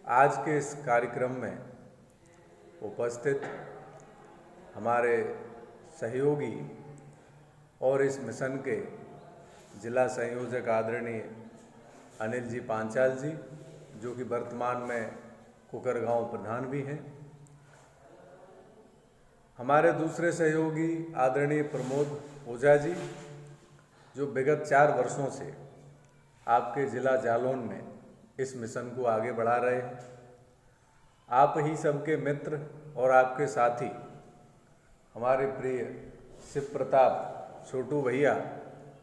आज के इस कार्यक्रम में उपस्थित हमारे सहयोगी और इस मिशन के जिला संयोजक आदरणीय अनिल जी पांचाल जी, जो कि वर्तमान में कुकरगांव प्रधान भी हैं। हमारे दूसरे सहयोगी आदरणीय प्रमोद ओझा जी, जो विगत 4 वर्षों से आपके जिला जालौन में इस मिशन को आगे बढ़ा रहे हैं। आप ही सबके मित्र और आपके साथी हमारे प्रिय शिव प्रताप छोटू भैया,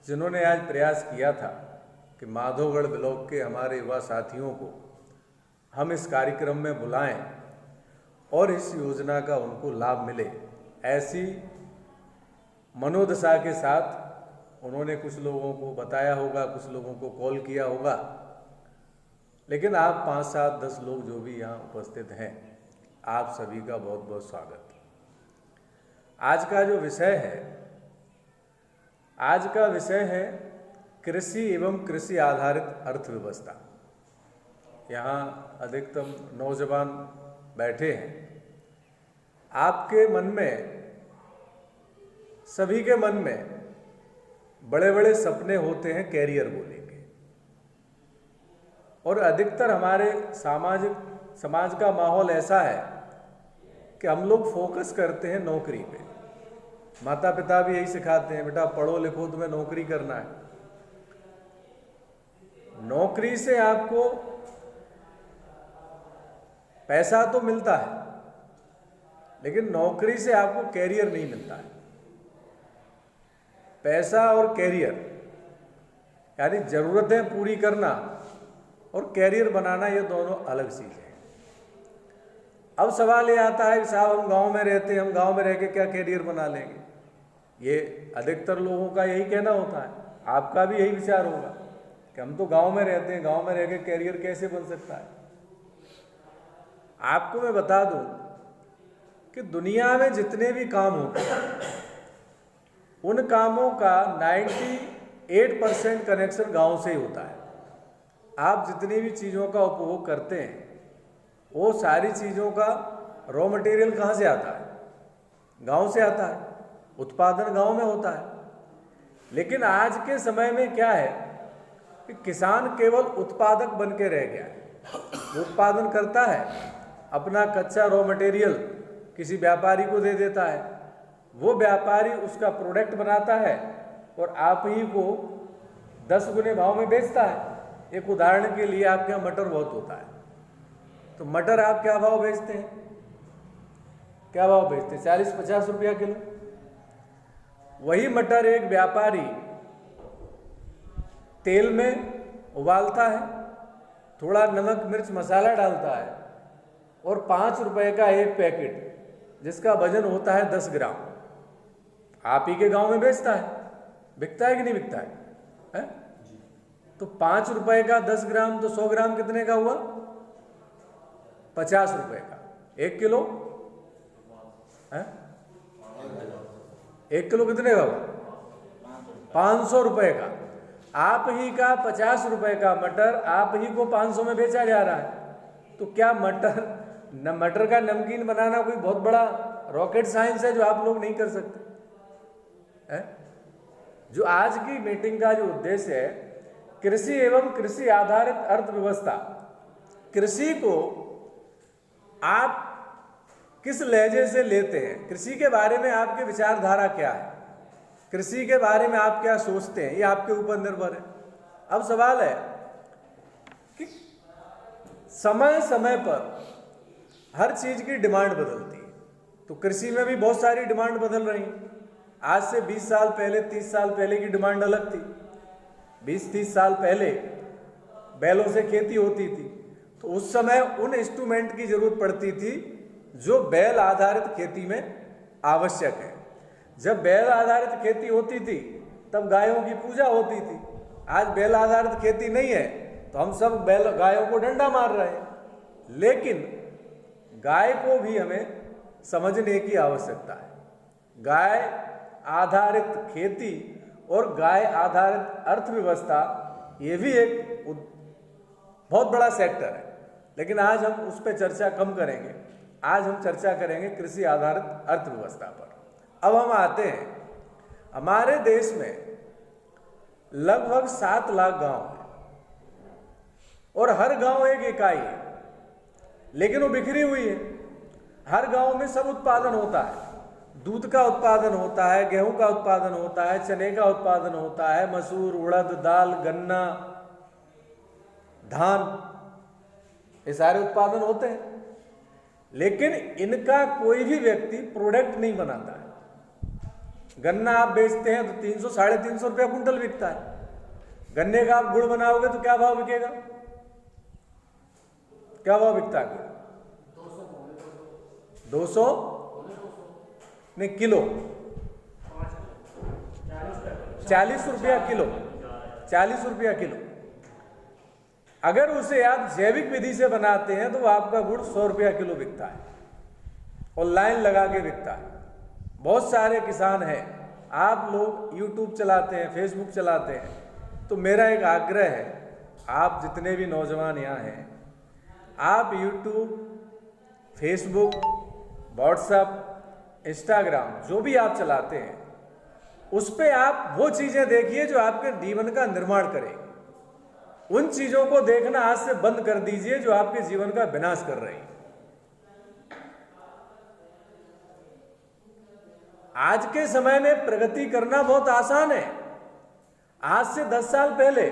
जिन्होंने आज प्रयास किया था कि माधोगढ़ ब्लॉक के हमारे युवा साथियों को हम इस कार्यक्रम में बुलाएं और इस योजना का उनको लाभ मिले। ऐसी मनोदशा के साथ उन्होंने कुछ लोगों को बताया होगा, कुछ लोगों को कॉल किया होगा, लेकिन आप 5, 7, 10 लोग जो भी यहाँ उपस्थित हैं, आप सभी का बहुत बहुत स्वागत। आज का जो विषय है, आज का विषय है कृषि एवं कृषि आधारित अर्थव्यवस्था। यहाँ अधिकतम नौजवान बैठे हैं। आपके मन में, सभी के मन में बड़े बड़े सपने होते हैं कैरियर को लेके, और अधिकतर हमारे समाज का माहौल ऐसा है कि हम लोग फोकस करते हैं नौकरी पे। माता पिता भी यही सिखाते हैं, बेटा पढ़ो लिखो, तुम्हें नौकरी करना है। नौकरी से आपको पैसा तो मिलता है, लेकिन नौकरी से आपको कैरियर नहीं मिलता है। पैसा और कैरियर यानी जरूरतें पूरी करना और कैरियर बनाना, ये दोनों अलग चीज़ है। अब सवाल ये आता है कि साहब हम गांव में रहते हैं, हम गांव में रह के क्या कैरियर बना लेंगे। ये अधिकतर लोगों का यही कहना होता है, आपका भी यही विचार होगा कि हम तो गांव में रहते हैं, गांव में रह के कैरियर कैसे बन सकता है। आपको मैं बता दूं कि दुनिया में जितने भी काम होते हैं, उन कामों का 98% कनेक्शन गांव से ही होता है। आप जितनी भी चीज़ों का उपभोग करते हैं, वो सारी चीज़ों का रॉ मटेरियल कहाँ से आता है? गांव से आता है। उत्पादन गांव में होता है। लेकिन आज के समय में क्या है कि किसान केवल उत्पादक बन के रह गया है। उत्पादन करता है, अपना कच्चा रॉ मटेरियल किसी व्यापारी को दे देता है, वो व्यापारी उसका प्रोडक्ट बनाता है और आप ही को 10 गुने भाव में बेचता है। एक उदाहरण के लिए, आपके यहाँ मटर बहुत होता है, तो मटर आप क्या भाव बेचते हैं? क्या भाव बेचते हैं? 40-50 रुपया किलो। वही मटर एक व्यापारी तेल में उबालता है, थोड़ा नमक मिर्च मसाला डालता है और 5 रुपए का एक पैकेट, जिसका वजन होता है 10 ग्राम, आप ही के गांव में बेचता है। बिकता है कि नहीं बिकता है? तो 5 रुपए का 10 ग्राम, तो 100 ग्राम कितने का हुआ? 50 रुपए का। 1 किलो है? 1 किलो कितने का हुआ? 500 रुपए का। आप ही का 50 रुपए का मटर आप ही को 500 में बेचा जा रहा है। तो क्या मटर का नमकीन बनाना कोई बहुत बड़ा रॉकेट साइंस है जो आप लोग नहीं कर सकते है? जो आज की मीटिंग का जो उद्देश्य है, कृषि एवं कृषि आधारित अर्थव्यवस्था। कृषि को आप किस लहजे से लेते हैं? कृषि के बारे में आपकी विचारधारा क्या है? कृषि के बारे में आप क्या सोचते हैं? ये आपके ऊपर निर्भर है। अब सवाल है कि समय समय पर हर चीज की डिमांड बदलती है, तो कृषि में भी बहुत सारी डिमांड बदल रही है। आज से 20 साल पहले, 30 साल पहले की डिमांड अलग थी। 20-30 साल पहले बैलों से खेती होती थी, तो उस समय उन इंस्ट्रूमेंट की जरूरत पड़ती थी जो बैल आधारित खेती में आवश्यक है। जब बैल आधारित खेती होती थी, तब गायों की पूजा होती थी। आज बैल आधारित खेती नहीं है, तो हम सब गायों को डंडा मार रहे हैं। लेकिन गाय को भी हमें समझने की आवश्यकता है। गाय आधारित खेती और गाय आधारित अर्थव्यवस्था, ये भी एक बहुत बड़ा सेक्टर है। लेकिन आज हम उस पर चर्चा कम करेंगे। आज हम चर्चा करेंगे कृषि आधारित अर्थव्यवस्था पर। अब हम आते हैं, हमारे देश में लगभग 7 लाख गांव हैं और हर गांव एक इकाई है, लेकिन वो बिखरी हुई है। हर गांव में सब उत्पादन होता है, दूध का उत्पादन होता है, गेहूं का उत्पादन होता है, चने का उत्पादन होता है, मसूर, उड़द, दाल, गन्ना, धान, ये सारे उत्पादन होते हैं, लेकिन इनका कोई भी व्यक्ति प्रोडक्ट नहीं बनाता है। गन्ना आप बेचते हैं तो 300 साढ़े 300 रुपया कुंटल बिकता है। गन्ने का आप गुड़ बनाओगे तो क्या भाव बिकेगा? क्या भाव बिकता है? 200 नहीं, किलो 40 रुपया किलो, 40 रुपया किलो। अगर उसे आप जैविक विधि से बनाते हैं तो आपका गुड़ 100 रुपया किलो बिकता है और लाइन लगा के बिकता है। बहुत सारे किसान हैं, आप लोग YouTube चलाते हैं, फेसबुक चलाते हैं, तो मेरा एक आग्रह है, आप जितने भी नौजवान यहाँ हैं, आप YouTube, फेसबुक, व्हाट्सएप, इंस्टाग्राम जो भी आप चलाते हैं, उस पे आप वो चीज़ें देखिए जो आपके जीवन का निर्माण करें। उन चीज़ों को देखना आज से बंद कर दीजिए जो आपके जीवन का विनाश कर रही हैं। आज के समय में प्रगति करना बहुत आसान है। आज से 10 साल पहले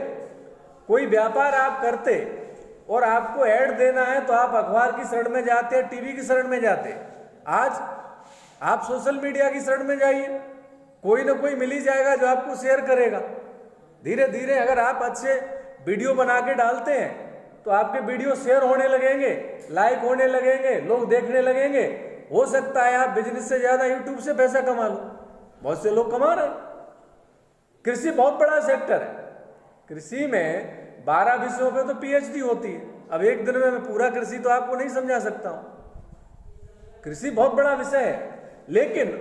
कोई व्यापार आप करते और आपको ऐड देना है तो आप अखबार की शरण में जाते, टीवी की शरण में जाते। आज आप सोशल मीडिया की शरण में जाइए, कोई ना कोई मिल ही जाएगा जो आपको शेयर करेगा। धीरे धीरे अगर आप अच्छे वीडियो बना के डालते हैं तो आपके वीडियो शेयर होने लगेंगे, लाइक होने लगेंगे, लोग देखने लगेंगे। हो सकता है आप बिजनेस से ज्यादा यूट्यूब से पैसा कमा लो। बहुत से लोग कमा रहे हैं। कृषि बहुत बड़ा सेक्टर है। कृषि में 12 विषयों पे तो पीएचडी होती है। अब एक दिन में मैं पूरा कृषि तो आपको नहीं समझा सकता हूं। कृषि बहुत बड़ा विषय है, लेकिन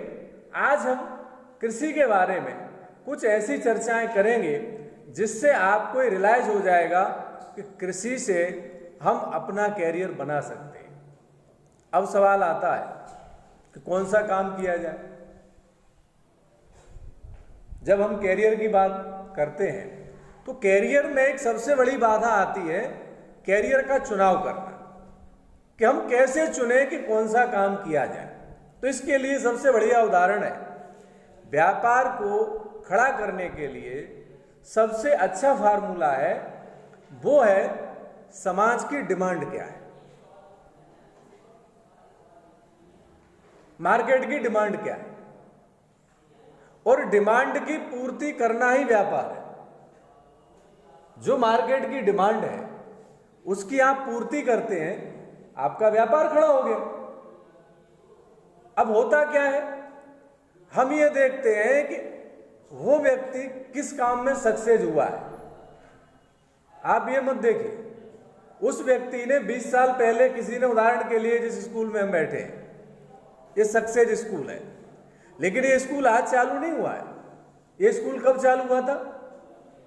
आज हम कृषि के बारे में कुछ ऐसी चर्चाएं करेंगे जिससे आपको रियलाइज हो जाएगा कि कृषि से हम अपना कैरियर बना सकते हैं। अब सवाल आता है कि कौन सा काम किया जाए। जब हम कैरियर की बात करते हैं तो कैरियर में एक सबसे बड़ी बाधा आती है कैरियर का चुनाव करना, कि हम कैसे चुने कि कौन सा काम किया जाए। तो इसके लिए सबसे बढ़िया उदाहरण है, व्यापार को खड़ा करने के लिए सबसे अच्छा फार्मूला है, वो है समाज की डिमांड क्या है, मार्केट की डिमांड क्या है, और डिमांड की पूर्ति करना ही व्यापार है। जो मार्केट की डिमांड है उसकी आप पूर्ति करते हैं, आपका व्यापार खड़ा हो गया। अब होता क्या है, हम ये देखते हैं कि वो व्यक्ति किस काम में सक्सेस हुआ है। आप ये मत देखिए उस व्यक्ति ने 20 साल पहले, किसी ने उदाहरण के लिए जिस स्कूल में हम बैठे हैं, ये सक्सेस स्कूल है, लेकिन ये स्कूल आज चालू नहीं हुआ है। ये स्कूल कब चालू हुआ था?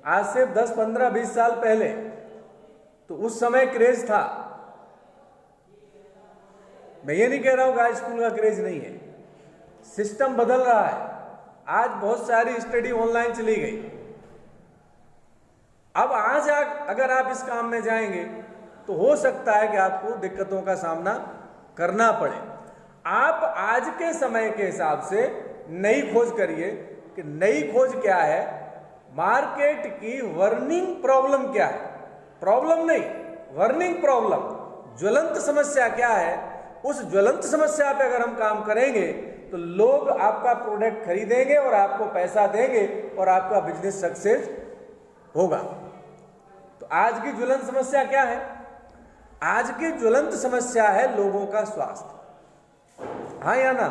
आज से 10, 15, 20 साल पहले। तो उस समय क्रेज था। मैं ये नहीं कह रहा हूं कि आज स्कूल का क्रेज नहीं है, सिस्टम बदल रहा है। आज बहुत सारी स्टडी ऑनलाइन चली गई। अब आज अगर आप इस काम में जाएंगे तो हो सकता है कि आपको दिक्कतों का सामना करना पड़े। आप आज के समय के हिसाब से नई खोज करिए कि नई खोज क्या है, मार्केट की वर्निंग प्रॉब्लम क्या है, प्रॉब्लम नहीं, वर्निंग प्रॉब्लम, ज्वलंत समस्या क्या है। उस ज्वलंत समस्या पे अगर हम काम करेंगे तो लोग आपका प्रोडक्ट खरीदेंगे और आपको पैसा देंगे और आपका बिजनेस सक्सेस होगा। तो आज की ज्वलंत समस्या क्या है? आज की ज्वलंत समस्या है लोगों का स्वास्थ्य। हाँ या ना?